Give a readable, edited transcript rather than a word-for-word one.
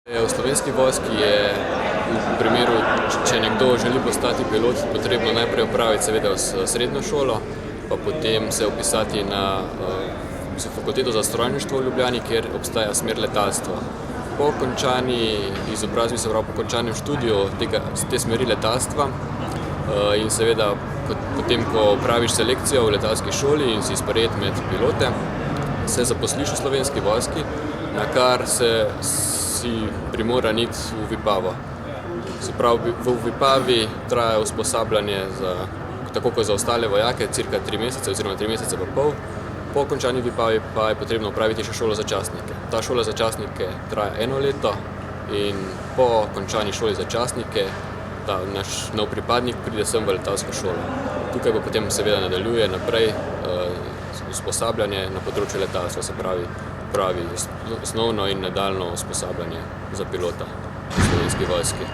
V Slovenski vojski je v primeru, če nekdo želi postati pilot, potrebno najprej opraviti seveda srednjo šolo, pa potem se vpisati na fakulteto za strojništvo v Ljubljani, kjer obstaja smer letalstva. Po končani izobrazbi, se pravi po končanem študiju te smeri letalstva in seveda potem, ko opraviš selekcijo v letalski šoli in si sprejet med pilote, se zaposliš v Slovenski vojski, na kar si primoran iti v Vipavo. Se pravi, v Vipavi traja usposabljanje tako kot za ostale vojake, cirka 3 mesece oziroma 3 mesece pa pol. Po končani Vipavi pa je potrebno opraviti še šolo za častnike. Ta šola za častnike traja 1 leto in po končani šoli za častnike ta naš nov pripadnik pride sem v letalsko šolo. Tukaj pa potem seveda nadaljuje naprej usposabljanje na področju letalstva, se pravi osnovno in nadaljnje usposabljanje za pilota v Slovenski vojski.